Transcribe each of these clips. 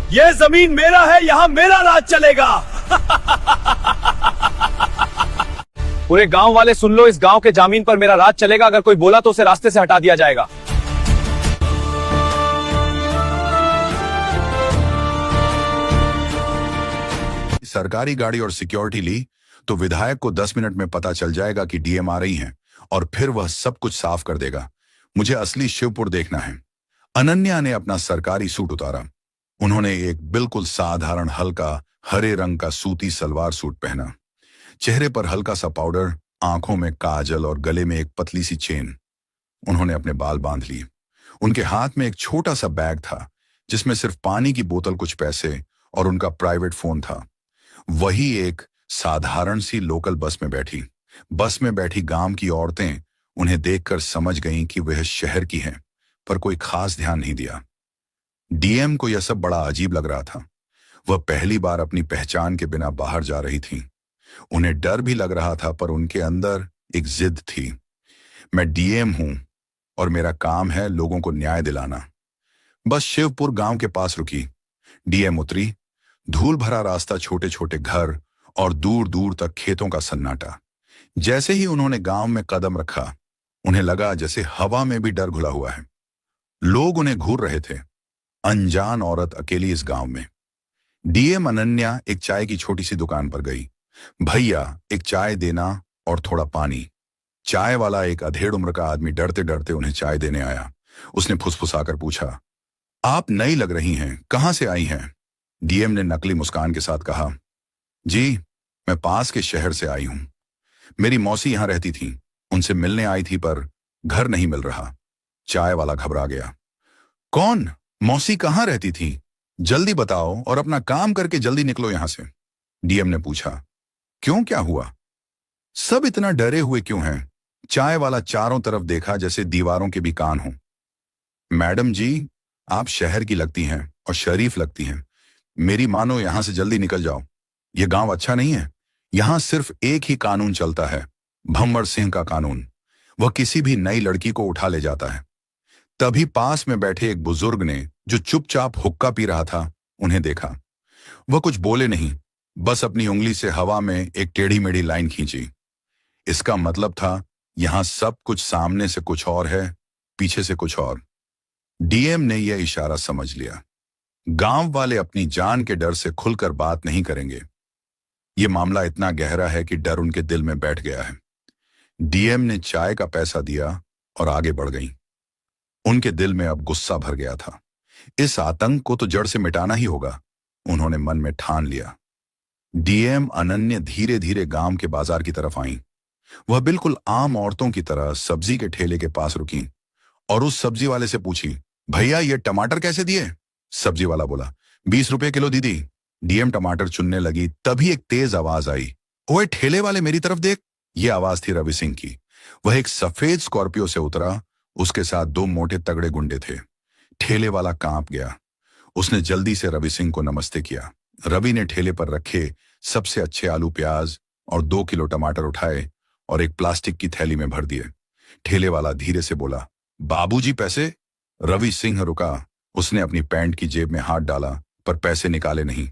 ये जमीन मेरा है, यहां मेरा राज चलेगा। पूरे गांव वाले सुन लो, इस गांव के जमीन पर मेरा राज चलेगा। अगर कोई बोला तो उसे रास्ते से हटा दिया जाएगा। सरकारी गाड़ी और सिक्योरिटी ली तो विधायक को 10 मिनट में पता चल जाएगा कि डीएम आ रही हैं और फिर वह सब कुछ साफ कर देगा। मुझे असली शिवपुर देखना है। अनन्या ने अपना सरकारी सूट उतारा। उन्होंने एक बिल्कुल साधारण हल्का हरे रंग का सूती सलवार सूट पहना। चेहरे पर हल्का सा पाउडर, आंखों में काजल और गले में एक पतली सी चेन। उन्होंने अपने बाल बांध लिए। उनके हाथ में एक छोटा सा बैग था जिसमें सिर्फ पानी की बोतल, कुछ पैसे और उनका प्राइवेट फोन था। वही एक साधारण सी लोकल बस में बैठी। बस में बैठी गांव की औरतें उन्हें देखकर समझ गईं कि वह शहर की हैं, पर कोई खास ध्यान नहीं दिया। डीएम को यह सब बड़ा अजीब लग रहा था। वह पहली बार अपनी पहचान के बिना बाहर जा रही थी। उन्हें डर भी लग रहा था, पर उनके अंदर एक जिद थी। मैं डीएम हूं और मेरा काम है लोगों को न्याय दिलाना। बस शिवपुर गांव के पास रुकी। डीएम उतरी। धूल भरा रास्ता, छोटे छोटे घर और दूर दूर तक खेतों का सन्नाटा। जैसे ही उन्होंने गांव में कदम रखा, उन्हें लगा जैसे हवा में भी डर घुला हुआ है। लोग उन्हें घूर रहे थे। अनजान औरत अकेली इस गांव में। डीएम अनन्या एक चाय की छोटी सी दुकान पर गई। भैया, एक चाय देना और थोड़ा पानी। चाय वाला, एक अधेड़ उम्र का आदमी, डरते डरते उन्हें चाय देने आया। उसने फुसफुसाकर पूछा, आप नई लग रही हैं, कहां से आई हैं? डीएम ने नकली मुस्कान के साथ कहा, जी, मैं पास के शहर से आई हूं। मेरी मौसी यहां रहती थी, उनसे मिलने आई थी, पर घर नहीं मिल रहा। चाय वाला घबरा गया। कौन? मौसी कहां रहती थी? जल्दी बताओ और अपना काम करके जल्दी निकलो यहां से। डीएम ने पूछा, क्यों, क्या हुआ? सब इतना डरे हुए क्यों हैं? चाय वाला चारों तरफ देखा जैसे दीवारों के भी कान हों। मैडम जी, आप शहर की लगती हैं और शरीफ लगती हैं। मेरी मानो, यहां से जल्दी निकल जाओ। यह गांव अच्छा नहीं है। यहां सिर्फ एक ही कानून चलता है, भंवर सिंह का कानून। वह किसी भी नई लड़की को उठा ले जाता है। तभी पास में बैठे एक बुजुर्ग ने, जो चुपचाप हुक्का पी रहा था, उन्हें देखा। वह कुछ बोले नहीं, बस अपनी उंगली से हवा में एक टेढ़ी मेढ़ी लाइन खींची। इसका मतलब था, यहां सब कुछ सामने से कुछ और है, पीछे से कुछ और। डीएम ने यह इशारा समझ लिया। गांव वाले अपनी जान के डर से खुलकर बात नहीं करेंगे। यह मामला इतना गहरा है कि डर उनके दिल में बैठ गया है। डीएम ने चाय का पैसा दिया और आगे बढ़ गई। उनके दिल में अब गुस्सा भर गया था। इस आतंक को तो जड़ से मिटाना ही होगा, उन्होंने मन में ठान लिया। डीएम अनन्या धीरे धीरे गांव के बाजार की तरफ आई। वह बिल्कुल आम औरतों की तरह सब्जी के ठेले के पास रुकी और उस सब्जी वाले से पूछी, भैया, ये टमाटर कैसे दिए? सब्जी वाला बोला, 20 रुपए किलो दीदी। डीएम टमाटर चुनने लगी, तभी एक तेज आवाज आई, ओए ठेले वाले, मेरी तरफ देख। ये आवाज थी रवि सिंह की। वह एक सफेद स्कॉर्पियो से उतरा। उसके साथ 2 मोटे तगड़े गुंडे थे। ठेले वाला कांप गया। उसने जल्दी से रवि सिंह को नमस्ते किया। रवि ने ठेले पर रखे सबसे अच्छे आलू, प्याज और 2 किलो टमाटर उठाए और एक प्लास्टिक की थैली में भर दिए। ठेले वाला धीरे से बोला, बाबूजी, पैसे? रवि सिंह रुका। उसने अपनी पैंट की जेब में हाथ डाला, पर पैसे निकाले नहीं,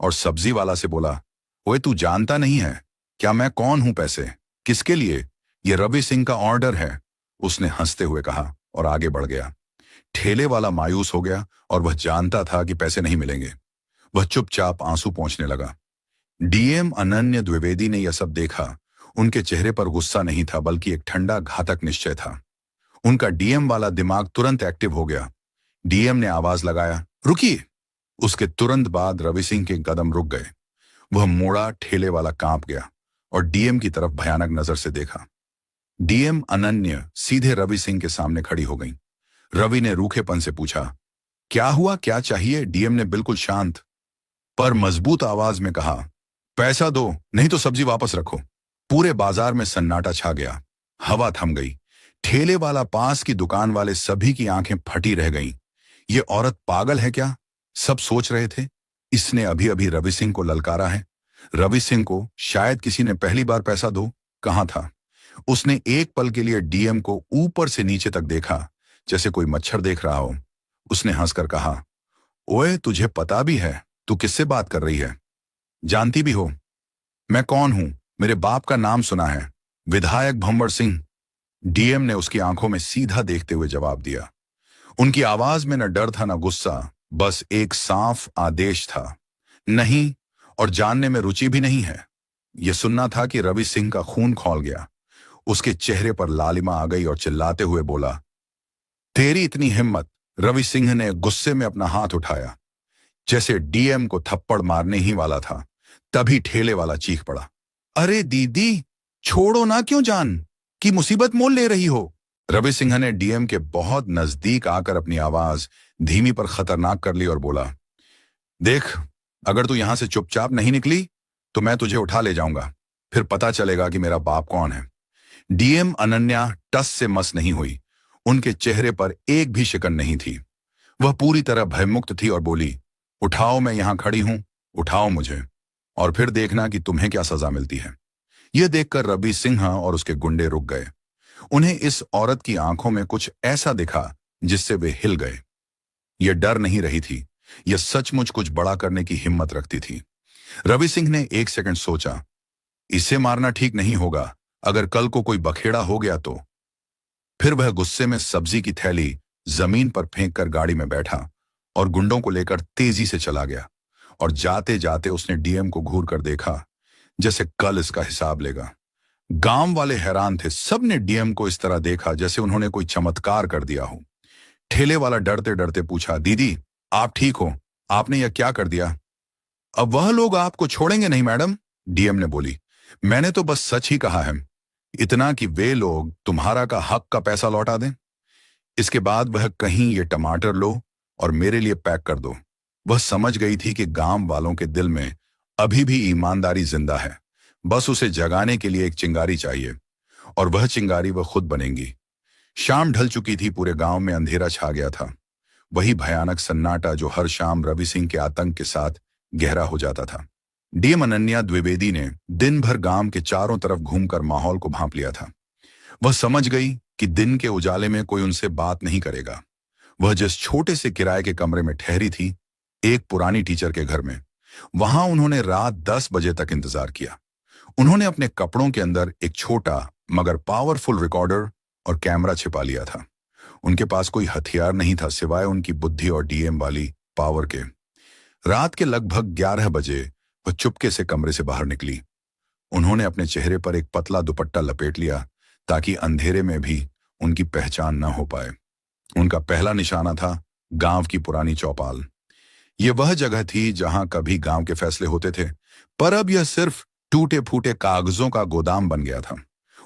और सब्जी वाला से बोला, ओए, तू जानता नहीं है क्या मैं कौन हूं? पैसे किसके लिए? ये रवि सिंह का ऑर्डर है, उसने हंसते हुए कहा और आगे बढ़ गया। ठेले वाला मायूस हो गया और वह जानता था कि पैसे नहीं मिलेंगे। वह चुपचाप आंसू पोंछने लगा। डीएम अनन्या द्विवेदी ने यह सब देखा। उनके चेहरे पर गुस्सा नहीं था, बल्कि एक ठंडा घातक निश्चय था। उनका डीएम वाला दिमाग तुरंत एक्टिव हो गया। डीएम ने आवाज लगाया, रुकिए। उसके तुरंत बाद रवि सिंह के कदम रुक गए। वह मुड़ा। ठेले वाला कांप गया और डीएम की तरफ भयानक नजर से देखा। डीएम अनन्या सीधे रवि सिंह के सामने खड़ी हो गई। रवि ने रूखेपन से पूछा, क्या हुआ, क्या चाहिए? डीएम ने बिल्कुल शांत पर मजबूत आवाज में कहा, पैसा दो, नहीं तो सब्जी वापस रखो। पूरे बाजार में सन्नाटा छा गया। हवा थम गई। ठेले वाला, पास की दुकान वाले, सभी की आंखें फटी रह गईं। ये औरत पागल है क्या? सब सोच रहे थे। इसने अभी अभी रवि सिंह को ललकारा है। रवि सिंह को शायद किसी ने पहली बार पैसा दो कहा था। उसने एक पल के लिए डीएम को ऊपर से नीचे तक देखा, जैसे कोई मच्छर देख रहा हो। उसने हंसकर कहा, ओए, तुझे पता भी है तू किससे बात कर रही है? जानती भी हो मैं कौन हूं? मेरे बाप का नाम सुना है, विधायक भंवर सिंह। डीएम ने उसकी आंखों में सीधा देखते हुए जवाब दिया। उनकी आवाज में न डर था न गुस्सा, बस एक साफ आदेश था। नहीं, और जानने में रुचि भी नहीं है। यह सुनना था कि रवि सिंह का खून खौल गया। उसके चेहरे पर लालिमा आ गई और चिल्लाते हुए बोला, तेरी इतनी हिम्मत? रवि सिंह ने गुस्से में अपना हाथ उठाया, जैसे डीएम को थप्पड़ मारने ही वाला था। तभी ठेले वाला चीख पड़ा, अरे दीदी, छोड़ो ना, क्यों जान की मुसीबत मोल ले रही हो? रवि सिंह ने डीएम के बहुत नजदीक आकर अपनी आवाज धीमी पर खतरनाक कर ली और बोला, देख, अगर तू यहां से चुपचाप नहीं निकली तो मैं तुझे उठा ले जाऊंगा, फिर पता चलेगा कि मेरा बाप कौन है। डीएम अनन्या टस से मस नहीं हुई। उनके चेहरे पर एक भी शिकन नहीं थी। वह पूरी तरह भयमुक्त थी और बोली, उठाओ, मैं यहां खड़ी हूं, उठाओ मुझे, और फिर देखना कि तुम्हें क्या सजा मिलती है। यह देखकर रवि सिंह और उसके गुंडे रुक गए। उन्हें इस औरत की आंखों में कुछ ऐसा दिखा जिससे वे हिल गए। यह डर नहीं रही थी, यह सचमुच कुछ बड़ा करने की हिम्मत रखती थी। रवि सिंह ने एक सेकंड सोचा, इसे मारना ठीक नहीं होगा, अगर कल को कोई बखेड़ा हो गया तो। फिर वह गुस्से में सब्जी की थैली जमीन पर फेंक कर गाड़ी में बैठा और गुंडों को लेकर तेजी से चला गया। और जाते जाते उसने डीएम को घूर कर देखा, जैसे कल इसका हिसाब लेगा। गांव वाले हैरान थे। सबने डीएम को इस तरह देखा जैसे उन्होंने कोई चमत्कार कर दिया हो। ठेले वाला डरते डरते पूछा, दीदी, आप ठीक हो? आपने यह क्या कर दिया? अब वह लोग आपको छोड़ेंगे नहीं मैडम, डीएम ने बोली। मैंने तो बस सच ही कहा है, इतना कि वे लोग तुम्हारा का हक का पैसा लौटा दें। इसके बाद वह कहीं ये टमाटर लो और मेरे लिए पैक कर दो। वह समझ गई थी कि गांव वालों के दिल में अभी भी ईमानदारी जिंदा है। बस उसे जगाने के लिए एक चिंगारी चाहिए, और वह चिंगारी वह खुद बनेंगी। शाम ढल चुकी थी, पूरे गांव में अंधेरा छा गया था। वही भयानक सन्नाटा जो हर शाम रवि सिंह के आतंक के साथ गहरा हो जाता था। डीएम अनन्या द्विवेदी ने दिन भर गांव के चारों तरफ घूमकर माहौल को भांप लिया था। वह समझ गई कि दिन के उजाले में कोई उनसे बात नहीं करेगा। वह जिस छोटे से किराए के कमरे में ठहरी थी, एक पुरानी टीचर के घर में, वहां उन्होंने रात 10 बजे तक इंतजार किया। उन्होंने अपने कपड़ों के अंदर एक छोटा मगर पावरफुल रिकॉर्डर और कैमरा छिपा लिया था। उनके पास कोई हथियार नहीं था सिवाय उनकी बुद्धि और डीएम वाली पावर के। रात के लगभग 11 बजे वह चुपके से कमरे से बाहर निकली। उन्होंने अपने चेहरे पर एक पतला दुपट्टा लपेट लिया ताकि अंधेरे में भी उनकी पहचान न हो पाए। उनका पहला निशाना था गांव की पुरानी चौपाल। यह वह जगह थी जहां कभी गांव के फैसले होते थे, पर अब यह सिर्फ टूटे फूटे कागजों का गोदाम बन गया था।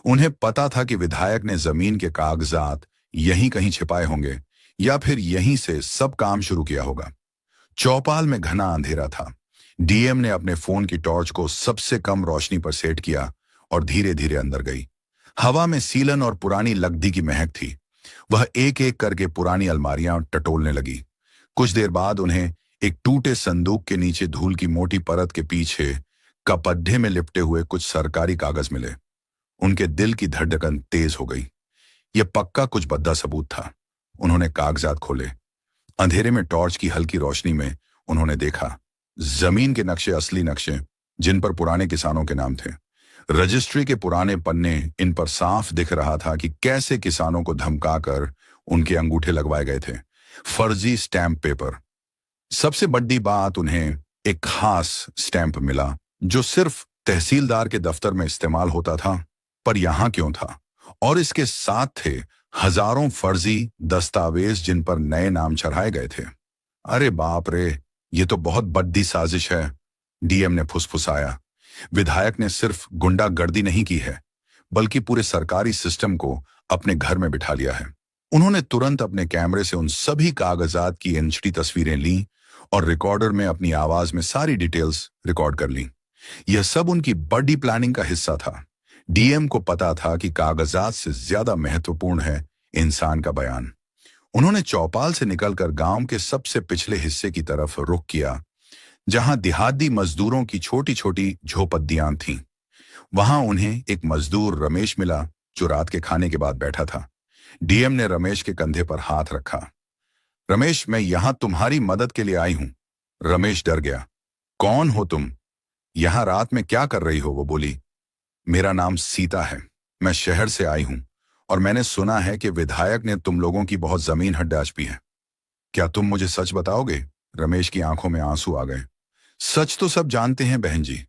उन्हें पता था कि विधायक ने जमीन के कागजात यहीं कहीं छिपाए होंगे, या फिर यहीं से सब काम शुरू किया होगा। चौपाल में घना अंधेरा था। डीएम ने अपने फोन की टॉर्च को सबसे कम रोशनी पर सेट किया और धीरे धीरे अंदर गई। हवा में सीलन और पुरानी लकड़ी की महक थी। वह एक एक करके पुरानी अलमारियां टटोलने लगी। कुछ देर बाद उन्हें एक टूटे संदूक के नीचे धूल की मोटी परत के पीछे कपड्ढे में लिपटे हुए कुछ सरकारी कागज मिले। उनके दिल की धड़कन तेज हो गई। यह पक्का कुछ भद्दा सबूत था। उन्होंने कागजात खोले। अंधेरे में टॉर्च की हल्की रोशनी में उन्होंने देखा जमीन के नक्शे, असली नक्शे जिन पर पुराने किसानों के नाम थे। रजिस्ट्री के पुराने पन्ने, इन पर साफ दिख रहा था कि कैसे किसानों को धमकाकर उनके अंगूठे लगवाए गए थे। फर्जी स्टैंप पेपर। सबसे बड़ी बात, उन्हें एक खास स्टैंप मिला जो सिर्फ तहसीलदार के दफ्तर में इस्तेमाल होता था, पर यहां क्यों था? और इसके साथ थे हजारों फर्जी दस्तावेज जिन पर नए नाम चढ़ाए गए थे। अरे बाप रे, ये तो बहुत बड़ी साजिश है, डीएम ने फुसफुसाया। विधायक ने सिर्फ गुंडागर्दी नहीं की है, बल्कि पूरे सरकारी सिस्टम को अपने घर में बिठा लिया है। उन्होंने तुरंत अपने कैमरे से उन सभी कागजात की एचडी तस्वीरें लीं और रिकॉर्डर में अपनी आवाज में सारी डिटेल्स रिकॉर्ड कर लीं। यह सब उनकी बड़ी प्लानिंग का हिस्सा था। डीएम को पता था कि कागजात से ज्यादा महत्वपूर्ण है इंसान का बयान। उन्होंने चौपाल से निकलकर गांव के सबसे पिछले हिस्से की तरफ रुख किया, जहां देहाती मजदूरों की छोटी छोटी झोपड़ियां थीं। वहां उन्हें एक मजदूर रमेश मिला जो रात के खाने के बाद बैठा था। डीएम ने रमेश के कंधे पर हाथ रखा। रमेश, मैं यहां तुम्हारी मदद के लिए आई हूं। रमेश डर गया। कौन हो तुम? यहां रात में क्या कर रही हो? वो बोली। मेरा नाम सीता है, मैं शहर से आई हूं और मैंने सुना है कि विधायक ने तुम लोगों की बहुत जमीन हड़प है। क्या तुम मुझे सच बताओगे? रमेश की आंखों में आंसू आ गए। सच तो सब जानते हैं बहन जी,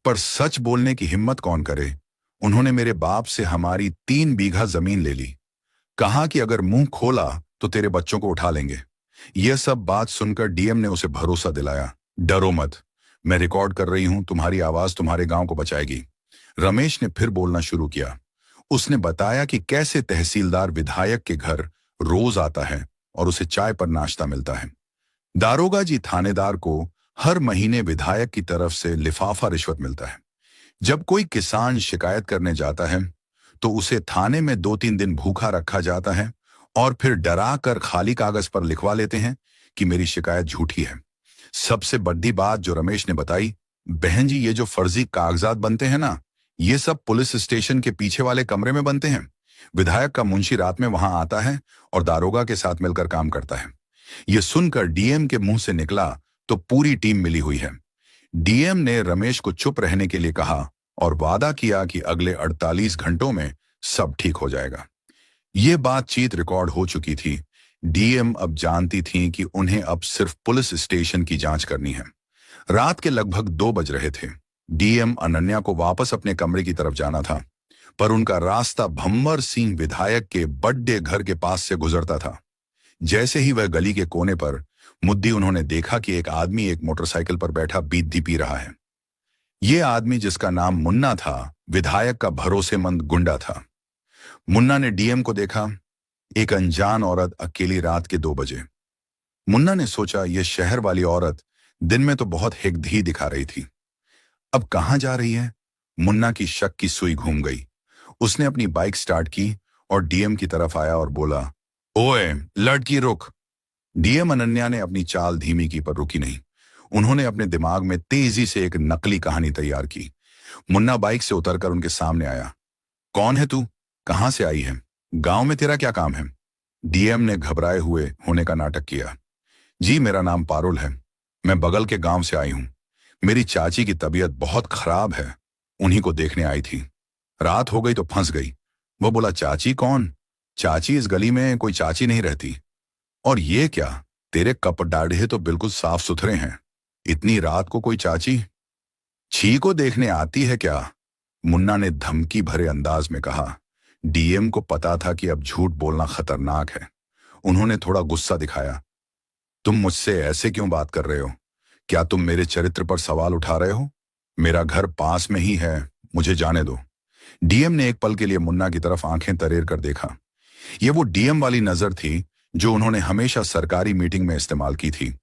पर सच बोलने की हिम्मत कौन करे? उन्होंने मेरे बाप से हमारी 3 बीघा जमीन ले ली। कहा कि अगर मुंह खोला तो तेरे बच्चों को उठा लेंगे। यह सब बात सुनकर डीएम ने उसे भरोसा दिलाया। डरो मत, मैं रिकॉर्ड कर रही हूं, तुम्हारी आवाज तुम्हारे गांव को बचाएगी। रमेश ने फिर बोलना शुरू किया। उसने बताया कि कैसे तहसीलदार विधायक के घर रोज आता है और उसे चाय पर नाश्ता मिलता है। दारोगा जी थानेदार को हर महीने विधायक की तरफ से लिफाफा रिश्वत मिलता है। जब कोई किसान शिकायत करने जाता है तो उसे थाने में 2-3 दिन भूखा रखा जाता है और फिर डरा कर खाली कागज पर लिखवा लेते हैं कि मेरी शिकायत झूठी है। सबसे बड़ी बात जो रमेश ने बताई, बहन जी, ये जो फर्जी कागजात बनते हैं ना, ये सब पुलिस स्टेशन के पीछे वाले कमरे में बनते हैं। विधायक का मुंशी रात में वहां आता है और दारोगा के साथ मिलकर काम करता है। ये सुनकर डीएम के मुंह से निकला तो पूरी टीम मिली हुई है। डीएम ने रमेश को चुप रहने के लिए कहा और वादा किया कि अगले 48 घंटों में सब ठीक हो जाएगा। ये बातचीत रिकॉर्ड हो चुकी थी। डीएम अब जानती थी कि उन्हें अब सिर्फ पुलिस स्टेशन की जांच करनी है। रात के लगभग 2 बज रहे थे। डीएम अनन्या को वापस अपने कमरे की तरफ जाना था, पर उनका रास्ता भंवर सिंह विधायक के बड़े घर के पास से गुजरता था। जैसे ही वह गली के कोने पर मुद्दी, उन्होंने देखा कि एक आदमी एक मोटरसाइकिल पर बैठा बीड़ी पी रहा है। ये आदमी, जिसका नाम मुन्ना था, विधायक का भरोसेमंद गुंडा था। मुन्ना ने डीएम को देखा। एक अनजान औरत अकेली रात के 2 बजे। मुन्ना ने सोचा, यह शहर वाली औरत दिन में तो बहुत हिगधी दिखा रही थी, अब कहां जा रही है? मुन्ना की शक की सुई घूम गई। उसने अपनी बाइक स्टार्ट की और डीएम की तरफ आया और बोला, ओए लड़की रुक। डीएम अनन्या ने अपनी चाल धीमी की, पर रुकी नहीं। उन्होंने अपने दिमाग में तेजी से एक नकली कहानी तैयार की। मुन्ना बाइक से उतरकर उनके सामने आया। कौन है तू? कहां से आई है? गांव में तेरा क्या काम है? डीएम ने घबराए हुए होने का नाटक किया। जी, मेरा नाम पारुल है, मैं बगल के गांव से आई हूं। मेरी चाची की तबीयत बहुत खराब है, उन्हीं को देखने आई थी। रात हो गई तो फंस गई। वो बोला, चाची कौन? चाची, इस गली में कोई चाची नहीं रहती। और ये क्या, तेरे कप दाढ़े तो बिल्कुल साफ सुथरे हैं, इतनी रात को कोई चाची छी को देखने आती है क्या? मुन्ना ने धमकी भरे अंदाज में कहा। डीएम को पता था कि अब झूठ बोलना खतरनाक है। उन्होंने थोड़ा गुस्सा दिखाया। तुम मुझसे ऐसे क्यों बात कर रहे हो? क्या तुम मेरे चरित्र पर सवाल उठा रहे हो? मेरा घर पास में ही है, मुझे जाने दो। डीएम ने एक पल के लिए मुन्ना की तरफ आंखें तरेर कर देखा। यह वो डीएम वाली नजर थी जो उन्होंने हमेशा सरकारी मीटिंग में इस्तेमाल की थी।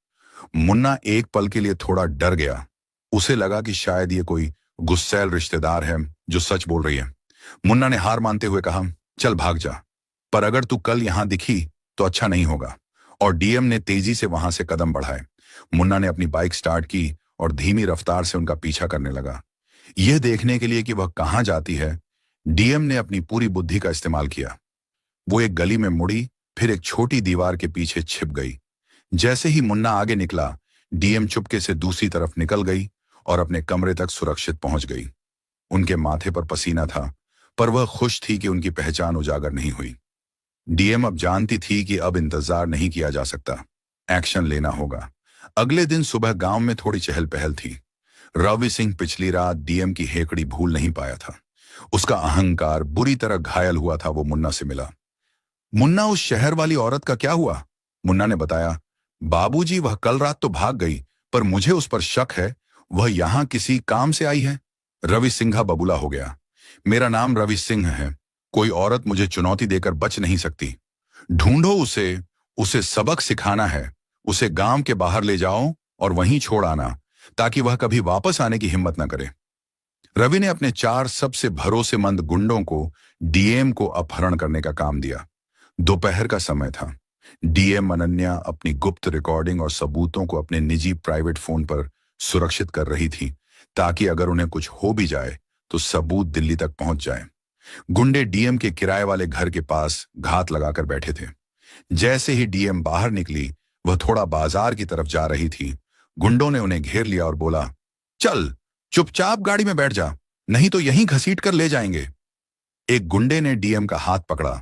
मुन्ना एक पल के लिए थोड़ा डर गया। उसे लगा कि शायद ये कोई गुस्सैल रिश्तेदार है जो सच बोल रही है। मुन्ना ने हार मानते हुए कहा, चल भाग जा, पर अगर तू कल यहां दिखी तो अच्छा नहीं होगा। और डीएम ने तेजी से वहां से कदम बढ़ाए। मुन्ना ने अपनी बाइक स्टार्ट की और धीमी रफ्तार से उनका पीछा करने लगा। यह देखने के लिए कि वह कहां जाती है, डीएम ने अपनी पूरी बुद्धि का इस्तेमाल किया। वो एक गली में मुड़ी, फिर एक छोटी दीवार के पीछे छिप गई। जैसे ही मुन्ना आगे निकला, डीएम चुपके से दूसरी तरफ निकल गई और अपने कमरे तक सुरक्षित पहुंच गई। उनके माथे पर पसीना था, पर वह खुश थी कि उनकी पहचान उजागर नहीं हुई। डीएम अब जानती थी कि अब इंतजार नहीं किया जा सकता, एक्शन लेना होगा। अगले दिन सुबह गांव में थोड़ी चहल पहल थी। रवि सिंह पिछली रात डीएम की हेकड़ी भूल नहीं पाया था। उसका अहंकार बुरी तरह घायल हुआ था। वो मुन्ना से मिला। मुन्ना, उस शहर वाली औरत का क्या हुआ? मुन्ना ने बताया, बाबूजी, वह कल रात तो भाग गई, पर मुझे उस पर शक है वह यहां किसी काम से आई है। रवि सिंघा बबूला हो गया। मेरा नाम रवि सिंह है, कोई औरत मुझे चुनौती देकर बच नहीं सकती। ढूंढो उसे, उसे सबक सिखाना है। उसे गांव के बाहर ले जाओ और वहीं छोड़ आना, ताकि वह कभी वापस आने की हिम्मत न करे। रवि ने अपने 4 सबसे भरोसेमंद गुंडों को डीएम को अपहरण करने का काम दिया। दोपहर का समय था। डीएम अनन्या अपनी गुप्त रिकॉर्डिंग और सबूतों को अपने निजी प्राइवेट फोन पर सुरक्षित कर रही थी, ताकि अगर उन्हें कुछ हो भी जाए तो सबूत दिल्ली तक पहुंच जाए। गुंडे डीएम के किराए वाले घर के पास घात लगाकर बैठे थे। जैसे ही डीएम बाहर निकली, वह थोड़ा बाजार की तरफ जा रही थी, गुंडों ने उन्हें घेर लिया और बोला, चल चुपचाप गाड़ी में बैठ जा, नहीं तो यहीं घसीट कर ले जाएंगे। एक गुंडे ने डीएम का हाथ पकड़ा।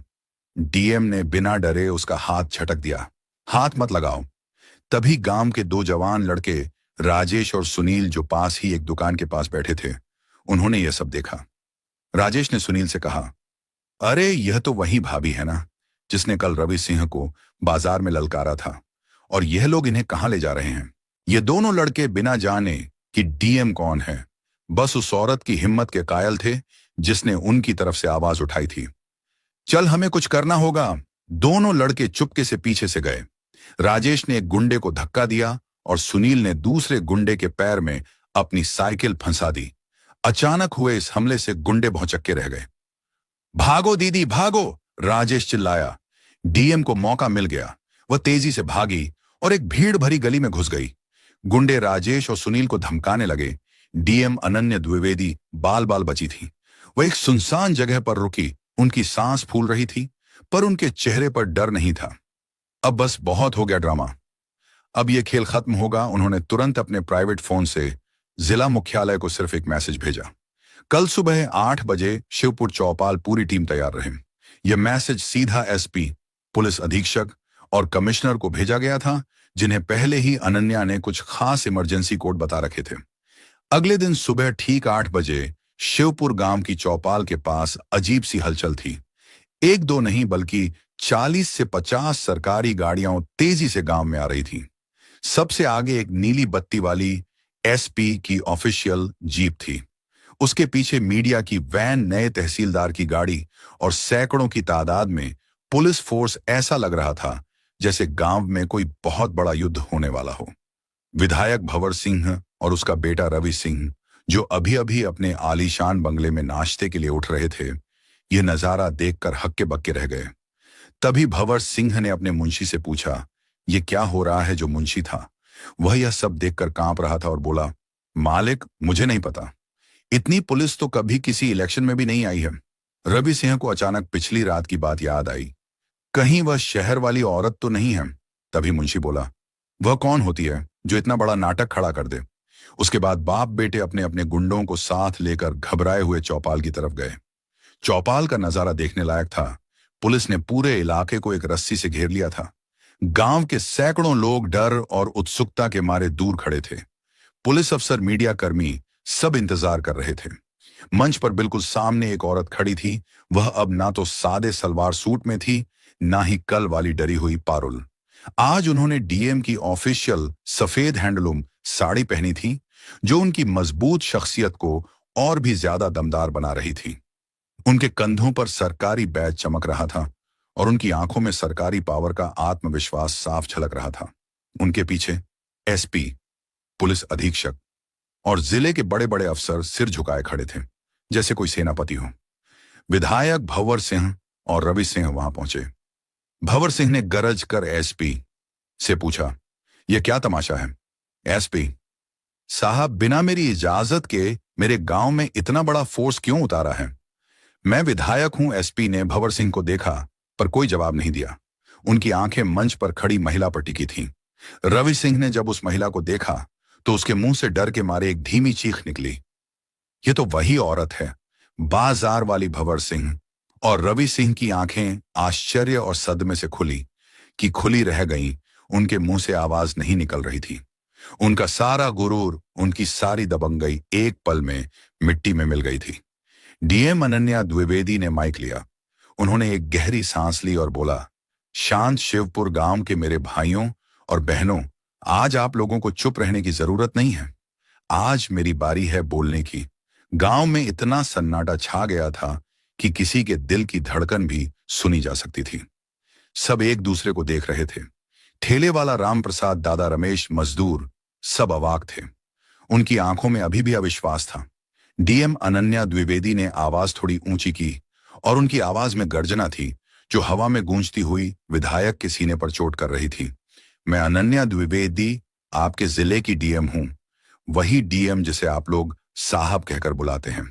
डीएम ने बिना डरे उसका हाथ झटक दिया। हाथ मत लगाओ। तभी गांव के दो जवान लड़के राजेश और सुनील, जो पास ही एक दुकान के पास बैठे थे, उन्होंने यह सब देखा। राजेश ने सुनील से कहा, अरे यह तो वही भाभी है ना, जिसने कल रवि सिंह को बाजार में ललकारा था, और यह लोग इन्हें कहां ले जा रहे हैं। ये दोनों लड़के बिना जाने कि डीएम कौन है, बस उस औरत की हिम्मत के कायल थे जिसने उनकी तरफ से आवाज उठाई थी। चल हमें कुछ करना होगा। दोनों लड़के चुपके से पीछे से गए। राजेश ने एक गुंडे को धक्का दिया और सुनील ने दूसरे गुंडे के पैर में अपनी साइकिल फंसा दी। अचानक हुए इस हमले से गुंडे भौचक्के रह गए। भागो दीदी भागो, राजेश चिल्लाया। डीएम को मौका मिल गया। वह तेजी से भागी और एक भीड़ भरी गली में घुस गई। गुंडे राजेश और सुनील को धमकाने लगे। डीएम अनन्या द्विवेदी बाल बाल बची थी। वह एक सुनसान जगह पर रुकी। उनकी सांस फूल रही थी, पर उनके चेहरे पर डर नहीं था। अब बस बहुत हो गया ड्रामा, अब यह खेल खत्म होगा। उन्होंने तुरंत अपने प्राइवेट फोन से जिला मुख्यालय को सिर्फ एक मैसेज भेजा, कल सुबह 8 बजे शिवपुर चौपाल, पूरी टीम तैयार रहे। यह मैसेज सीधा एसपी, पुलिस अधीक्षक और कमिश्नर को भेजा गया था, जिन्हें पहले ही अनन्या ने कुछ खास इमरजेंसी कोड बता रखे थे। अगले दिन सुबह ठीक 8 बजे शिवपुर गांव की चौपाल के पास अजीब सी हलचल थी। एक दो नहीं बल्कि 40 से 50 सरकारी गाड़ियां तेजी से गांव में आ रही थी। सबसे आगे एक नीली बत्ती वाली एसपी की ऑफिशियल जीप थी। उसके पीछे मीडिया की वैन, नए तहसीलदार की गाड़ी और सैकड़ों की तादाद में पुलिस फोर्स। ऐसा लग रहा था जैसे गांव में कोई बहुत बड़ा युद्ध होने वाला हो। विधायक भंवर सिंह और उसका बेटा रवि सिंह, जो अभी अभी अपने आलीशान बंगले में नाश्ते के लिए उठ रहे थे, यह नजारा देखकर हक्के बक्के रह गए। तभी भंवर सिंह ने अपने मुंशी से पूछा, यह क्या हो रहा है। जो मुंशी था वह यह सब देखकर कांप रहा था और बोला, मालिक मुझे नहीं पता, इतनी पुलिस तो कभी किसी इलेक्शन में भी नहीं आई है। रवि सिंह को अचानक पिछली रात की बात याद आई। कहीं वह शहर वाली औरत तो नहीं है। तभी मुंशी बोला, वह कौन होती है जो इतना बड़ा नाटक खड़ा कर दे। उसके बाद बाप बेटे अपने अपने गुंडों को साथ लेकर घबराए हुए चौपाल की तरफ गए। चौपाल का नजारा देखने लायक था। पुलिस ने पूरे इलाके को एक रस्सी से घेर लिया था। गांव के सैकड़ों लोग डर और उत्सुकता के मारे दूर खड़े थे। पुलिस अफसर, मीडिया कर्मी सब इंतजार कर रहे थे। मंच पर बिल्कुल सामने एक औरत खड़ी थी। वह अब ना तो सादे सलवार सूट में थी, ना ही कल वाली डरी हुई पारुल। आज उन्होंने डीएम की ऑफिशियल सफेद हैंडलूम साड़ी पहनी थी, जो उनकी मजबूत शख्सियत को और भी ज्यादा दमदार बना रही थी। उनके कंधों पर सरकारी बैज चमक रहा था और उनकी आंखों में सरकारी पावर का आत्मविश्वास साफ झलक रहा था। उनके पीछे एसपी, पुलिस अधीक्षक और जिले के बड़े बड़े अफसर सिर झुकाए खड़े थे, जैसे कोई सेनापति हो। विधायक भंवर सिंह और रवि सिंह वहां पहुंचे। भंवर सिंह ने गरज कर एसपी से पूछा, यह क्या तमाशा है। एसपी साहब, बिना मेरी इजाजत के मेरे गांव में इतना बड़ा फोर्स क्यों उतारा है। मैं विधायक हूं। एसपी ने भंवर सिंह को देखा पर कोई जवाब नहीं दिया। उनकी आंखें मंच पर खड़ी महिला पर टिकी थीं। रवि सिंह ने जब उस महिला को देखा तो उसके मुंह से डर के मारे एक धीमी चीख निकली। यह तो वही औरत है, बाजार वाली भंवर सिंह। और रवि सिंह की आंखें आश्चर्य और सदमे से खुली कि खुली रह गईं। उनके मुंह से आवाज नहीं निकल रही थी। उनका सारा गुरूर, उनकी सारी दबंगई एक पल में मिट्टी में मिल गई थी। डीएम अनन्या द्विवेदी ने माइक लिया। उन्होंने एक गहरी सांस ली और बोला, शांत शिवपुर गांव के मेरे भाइयों और बहनों, आज आप लोगों को चुप रहने की जरूरत नहीं है। आज मेरी बारी है बोलने की। गांव में इतना सन्नाटा छा गया था कि किसी के दिल की धड़कन भी सुनी जा सकती थी। सब एक दूसरे को देख रहे थे। ठेले वाला राम प्रसाद, दादा रमेश, मजदूर सब अवाक थे। उनकी आंखों में अभी भी अविश्वास था। डीएम अनन्या द्विवेदी ने आवाज थोड़ी ऊंची की और उनकी आवाज में गर्जना थी, जो हवा में गूंजती हुई विधायक के सीने पर चोट कर रही थी। मैं अनन्या द्विवेदी आपके जिले की डीएम हूं, वही डीएम जिसे आप लोग साहब कहकर बुलाते हैं,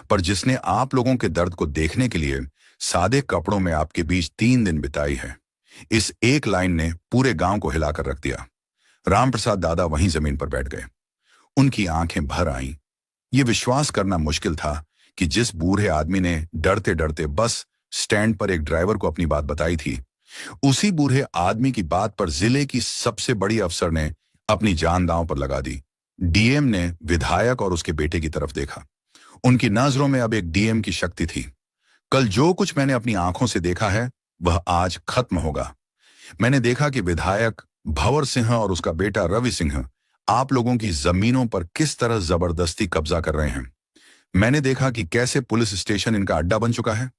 पर जिसने आप लोगों के दर्द को देखने के लिए सादे कपड़ों में आपके बीच 3 दिन बिताई है। इस एक लाइन ने पूरे गांव को हिलाकर रख दिया। रामप्रसाद दादा वहीं जमीन पर बैठ गए। उनकी आंखें भर आईं। ये विश्वास करना मुश्किल था कि जिस बूढ़े आदमी ने डरते डरते बस स्टैंड पर एक ड्राइवर को अपनी बात बताई थी, उसी बूढ़े आदमी की बात पर जिले की सबसे बड़ी अफसर ने अपनी जान दांव पर लगा दी। डीएम ने विधायक और उसके बेटे की तरफ देखा। उनकी नजरों में अब एक डीएम की शक्ति थी। कल जो कुछ मैंने अपनी आंखों से देखा है वह आज खत्म होगा। मैंने देखा कि विधायक भंवर सिंह और उसका बेटा रवि सिंह आप लोगों की जमीनों पर किस तरह जबरदस्ती कब्जा कर रहे हैं। मैंने देखा कि कैसे पुलिस स्टेशन इनका अड्डा बन चुका है।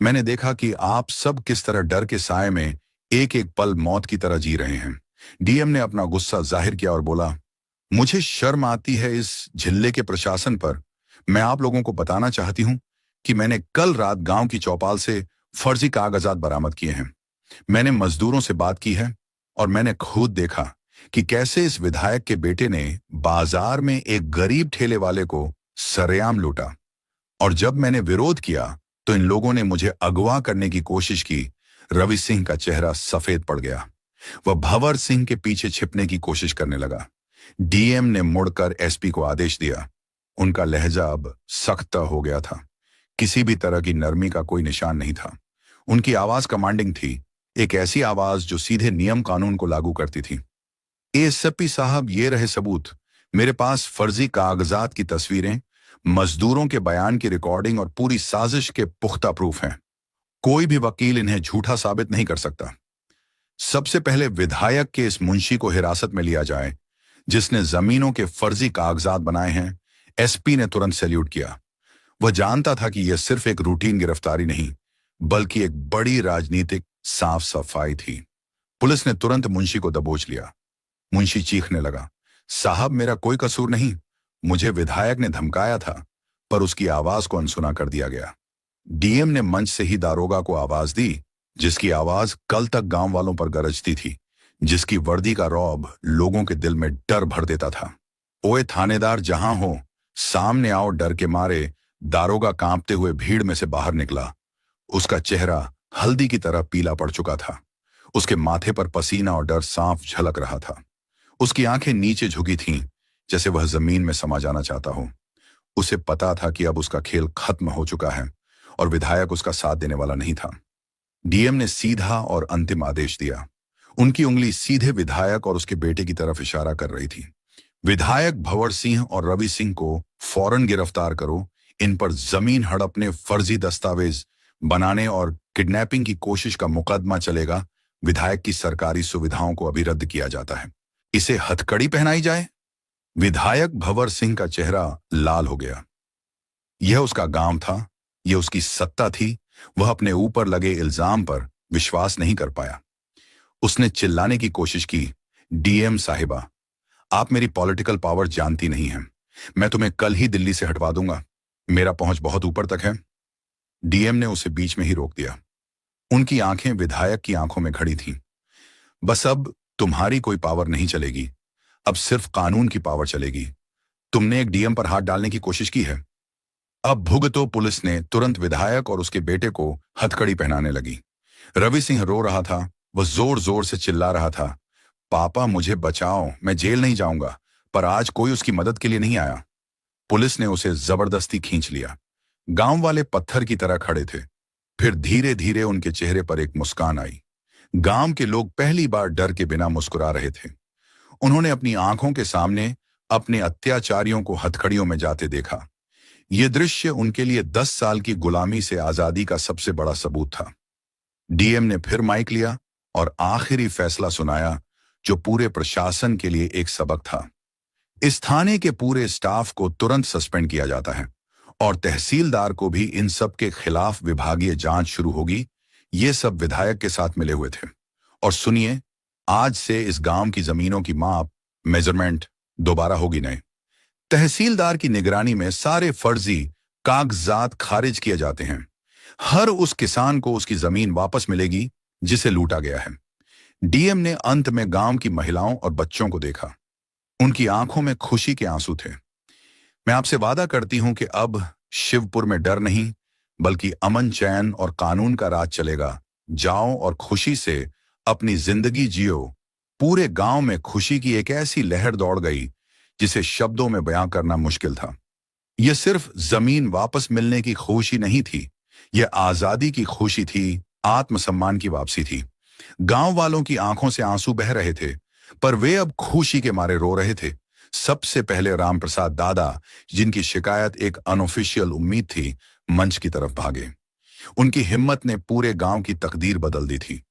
मैंने देखा कि आप सब किस तरह डर के साए में एक एक पल मौत की तरह जी रहे हैं। डीएम ने अपना गुस्सा जाहिर किया और बोला, मुझे शर्म आती है इस जिले के प्रशासन पर। मैं आप लोगों को बताना चाहती हूं कि मैंने कल रात गांव की चौपाल से फर्जी कागजात बरामद किए हैं। मैंने मजदूरों से बात की है और मैंने खुद देखा कि कैसे इस विधायक के बेटे ने बाजार में एक गरीब ठेले वाले को सरेआम लूटा। और जब मैंने विरोध किया तो इन लोगों ने मुझे अगवा करने की कोशिश की। रवि सिंह का चेहरा सफेद पड़ गया। वह भंवर सिंह के पीछे छिपने की कोशिश करने लगा। डीएम ने मुड़कर एसपी को आदेश दिया। उनका लहजा अब सख्त हो गया था। किसी भी तरह की नरमी का कोई निशान नहीं था। उनकी आवाज कमांडिंग थी, एक ऐसी आवाज जो सीधे नियम कानून को लागू करती थी। एसपी साहब, ये रहे सबूत। मेरे पास फर्जी कागजात की तस्वीरें, मजदूरों के बयान की रिकॉर्डिंग और पूरी साजिश के पुख्ता प्रूफ हैं। कोई भी वकील इन्हें झूठा साबित नहीं कर सकता। सबसे पहले विधायक के इस मुंशी को हिरासत में लिया जाए जिसने जमीनों के फर्जी कागजात बनाए हैं। एसपी ने तुरंत सैल्यूट किया। वह जानता था कि यह सिर्फ एक रूटीन गिरफ्तारी नहीं बल्कि एक बड़ी राजनीतिक साफ सफाई थी। पुलिस ने तुरंत मुंशी को दबोच लिया। मुंशी चीखने लगा, साहब मेरा कोई कसूर नहीं। मुझे विधायक ने धमकाया था पर उसकी आवाज को अनसुना कर दिया गया। डीएम ने मंच से ही दारोगा को आवाज दी, जिसकी आवाज कल तक गांव वालों पर गरजती थी, जिसकी वर्दी का रौब लोगों के दिल में डर भर देता था। ओए थानेदार, जहां हो सामने आओ। डर के मारे दारोगा कांपते हुए भीड़ में से बाहर निकला। उसका चेहरा हल्दी की तरह पीला पड़ चुका था। उसके माथे पर पसीना और डर साफ झलक रहा था। उसकी आंखें नीचे झुकी थीं, जैसे वह जमीन में समा जाना चाहता हो। उसे पता था कि अब उसका खेल खत्म हो चुका है और विधायक उसका साथ देने वाला नहीं था। डीएम ने सीधा और अंतिम आदेश दिया। उनकी उंगली सीधे विधायक और उसके बेटे की तरफ इशारा कर रही थी। विधायक भंवर सिंह और रवि सिंह को फौरन गिरफ्तार करो। इन पर जमीन हड़पने, फर्जी दस्तावेज बनाने और किडनैपिंग की कोशिश का मुकदमा चलेगा। विधायक की सरकारी सुविधाओं को अभी रद्द किया जाता है। इसे हथकड़ी पहनाई जाए। विधायक भंवर सिंह का चेहरा लाल हो गया। यह उसका गांव था, यह उसकी सत्ता थी। वह अपने ऊपर लगे इल्जाम पर विश्वास नहीं कर पाया। उसने चिल्लाने की कोशिश की, डीएम साहिबा, आप मेरी पॉलिटिकल पावर जानती नहीं हैं। मैं तुम्हें कल ही दिल्ली से हटवा दूंगा। मेरा पहुंच बहुत ऊपर तक है। डीएम ने उसे बीच में ही रोक दिया। उनकी आंखें विधायक की आंखों में खड़ी थीं। बस अब तुम्हारी कोई पावर नहीं चलेगी, अब सिर्फ कानून की पावर चलेगी। तुमने एक डीएम पर हाथ डालने की कोशिश की है, अब भुगतो। पुलिस ने तुरंत विधायक और उसके बेटे को हथकड़ी पहनाने लगी। रवि सिंह रो रहा था। वह जोर जोर से चिल्ला रहा था, पापा मुझे बचाओ, मैं जेल नहीं जाऊंगा। पर आज कोई उसकी मदद के लिए नहीं आया। पुलिस ने उसे जबरदस्ती खींच लिया। गांव वाले पत्थर की तरह खड़े थे। फिर धीरे धीरे उनके चेहरे पर एक मुस्कान आई। गांव के लोग पहली बार डर के बिना मुस्कुरा रहे थे। उन्होंने अपनी आंखों के सामने अपने अत्याचारियों को हथकड़ियों में जाते देखा। यह दृश्य उनके लिए 10 साल की गुलामी से आजादी का सबसे बड़ा सबूत था। डीएम ने फिर माइक लिया और आखिरी फैसला सुनाया, जो पूरे प्रशासन के लिए एक सबक था। इस थाने के पूरे स्टाफ को तुरंत सस्पेंड किया जाता है और तहसीलदार को भी इन सब के खिलाफ विभागीय जांच शुरू होगी। ये सब विधायक के साथ मिले हुए थे। और सुनिए, आज से इस गांव की जमीनों की माप, मेजरमेंट दोबारा होगी नहीं। तहसीलदार की निगरानी में सारे फर्जी कागजात खारिज किए जाते हैं। हर उस किसान को उसकी जमीन वापस मिलेगी जिसे लूटा गया है। डीएम ने अंत में गांव की महिलाओं और बच्चों को देखा। उनकी आंखों में खुशी के आंसू थे। मैं आपसे वादा करती हूं कि अब शिवपुर में डर नहीं बल्कि अमन, चैन और कानून का राज चलेगा। जाओ और खुशी से अपनी जिंदगी जियो। पूरे गांव में खुशी की एक ऐसी लहर दौड़ गई जिसे शब्दों में बयां करना मुश्किल था। यह सिर्फ जमीन वापस मिलने की खुशी नहीं थी, यह आजादी की खुशी थी, आत्मसम्मान की वापसी थी। गांव वालों की आंखों से आंसू बह रहे थे, पर वे अब खुशी के मारे रो रहे थे। सबसे पहले राम प्रसाद दादा, जिनकी शिकायत एक अनऑफिशियल उम्मीद थी, मंच की तरफ भागे। उनकी हिम्मत ने पूरे गांव की तकदीर बदल दी थी।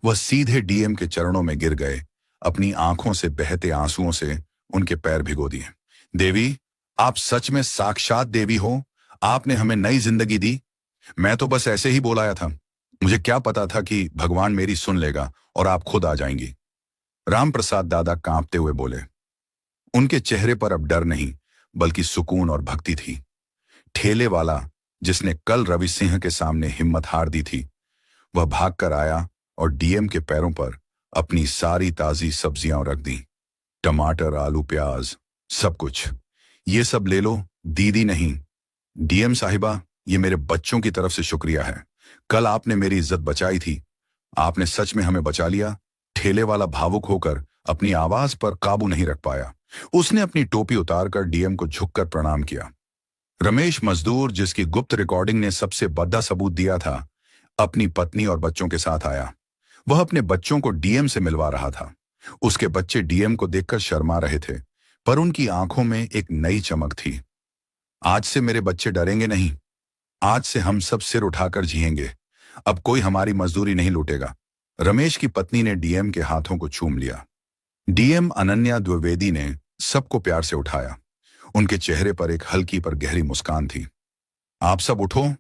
वह सीधे डीएम के चरणों में गिर गए, अपनी आंखों से बहते आंसुओं से उनके पैर भिगो दिए। देवी, आप सच में साक्षात देवी हो। आपने हमें नई जिंदगी दी। मैं तो बस ऐसे ही बोल आया था। मुझे क्या पता था कि भगवान मेरी सुन लेगा और आप खुद आ जाएंगी। राम प्रसाद दादा कांपते हुए बोले। उनके चेहरे पर अब डर नहीं, बल्कि सुकून और भक्ति थी। ठेले वाला, जिसने कल रवि सिंह के सामने हिम्मत हार दी थी, वह भागकर आया और डीएम के पैरों पर अपनी सारी ताजी सब्जियां रख दी। टमाटर, आलू, प्याज, सब कुछ। ये सब ले लो, दीदी नहीं, डीएम साहिबा, ये मेरे बच्चों की तरफ से शुक्रिया है। कल आपने मेरी इज्जत बचाई थी। आपने सच में हमें बचा लिया। ठेले वाला भावुक होकर अपनी आवाज पर काबू नहीं रख पाया। उसने अपनी टोपी उतारकर डीएम को झुककर प्रणाम किया। रमेश मजदूर, जिसकी गुप्त रिकॉर्डिंग ने सबसे बड़ा सबूत दिया था, अपनी पत्नी और बच्चों के साथ आया। वह अपने बच्चों को डीएम से मिलवा रहा था। उसके बच्चे डीएम को देखकर शर्मा रहे थे, पर उनकी आंखों में एक नई चमक थी। आज से मेरे बच्चे डरेंगे नहीं। आज से हम सब सिर उठाकर जिएंगे। अब कोई हमारी मजदूरी नहीं लूटेगा। रमेश की पत्नी ने डीएम के हाथों को चूम लिया। डीएम अनन्या द्विवेदी ने सबको प्यार से उठाया। उनके चेहरे पर एक हल्की पर गहरी मुस्कान थी। आप सब उठो,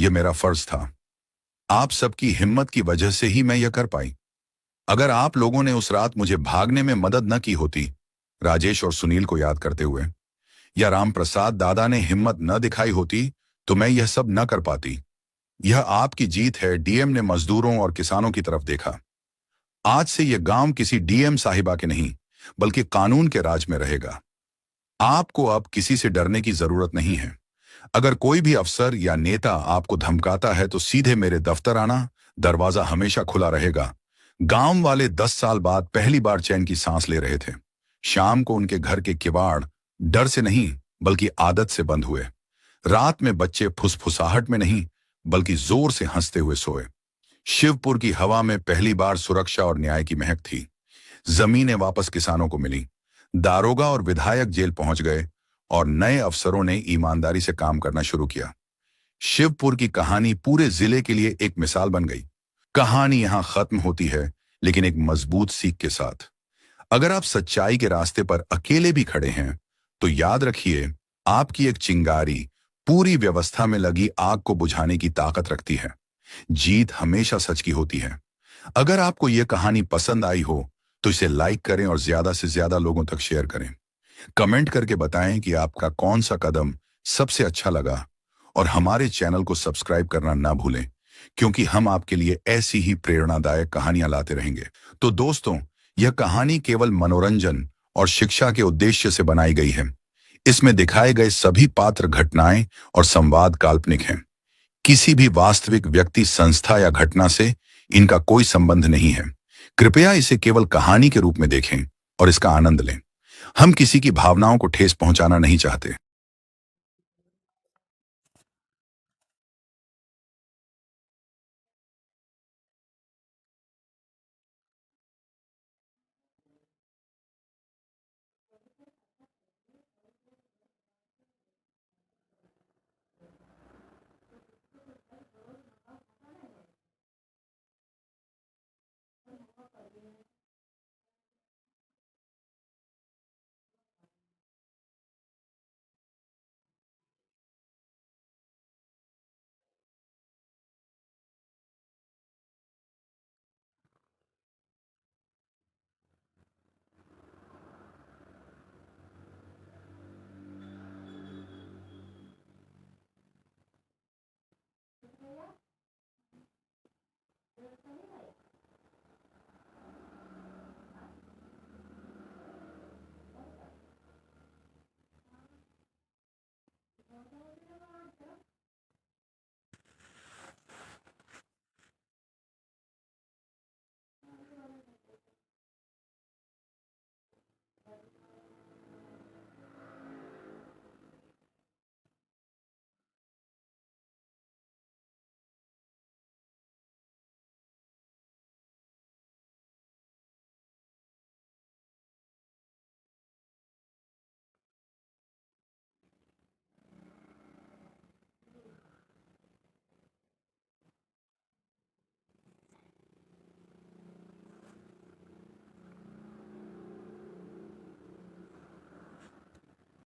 यह मेरा फर्ज था। आप सबकी हिम्मत की वजह से ही मैं यह कर पाई। अगर आप लोगों ने उस रात मुझे भागने में मदद न की होती, राजेश और सुनील को याद करते हुए, या राम प्रसाद दादा ने हिम्मत न दिखाई होती, तो मैं यह सब न कर पाती। यह आपकी जीत है। डीएम ने मजदूरों और किसानों की तरफ देखा। आज से यह गांव किसी डीएम साहिबा के नहीं, बल्कि कानून के राज में रहेगा। आपको अब किसी से डरने की जरूरत नहीं है। अगर कोई भी अफसर या नेता आपको धमकाता है तो सीधे मेरे दफ्तर आना, दरवाजा हमेशा खुला रहेगा। गांव वाले 10 साल बाद पहली बार चैन की सांस ले रहे थे। शाम को उनके घर के किवाड़ डर से नहीं, बल्कि आदत से बंद हुए। रात में बच्चे फुसफुसाहट में नहीं, बल्कि जोर से हंसते हुए सोए। शिवपुर की हवा में पहली बार सुरक्षा और न्याय की महक थी। जमीनें वापस किसानों को मिली। दारोगा और विधायक जेल पहुंच गए और नए अफसरों ने ईमानदारी से काम करना शुरू किया। शिवपुर की कहानी पूरे जिले के लिए एक मिसाल बन गई। कहानी यहां खत्म होती है, लेकिन एक मजबूत सीख के साथ। अगर आप सच्चाई के रास्ते पर अकेले भी खड़े हैं, तो याद रखिए, आपकी एक चिंगारी पूरी व्यवस्था में लगी आग को बुझाने की ताकत रखती है। जीत हमेशा सच की होती है। अगर आपको यह कहानी पसंद आई हो, तो इसे लाइक करें और ज्यादा से ज्यादा लोगों तक शेयर करें। कमेंट करके बताएं कि आपका कौन सा कदम सबसे अच्छा लगा, और हमारे चैनल को सब्सक्राइब करना ना भूलें, क्योंकि हम आपके लिए ऐसी ही प्रेरणादायक कहानियां लाते रहेंगे। तो दोस्तों, यह कहानी केवल मनोरंजन और शिक्षा के उद्देश्य से बनाई गई है। इसमें दिखाए गए सभी पात्र, घटनाएं और संवाद काल्पनिक हैं। किसी भी वास्तविक व्यक्ति, संस्था या घटना से इनका कोई संबंध नहीं है। कृपया इसे केवल कहानी के रूप में देखें और इसका आनंद लें। हम किसी की भावनाओं को ठेस पहुंचाना नहीं चाहते।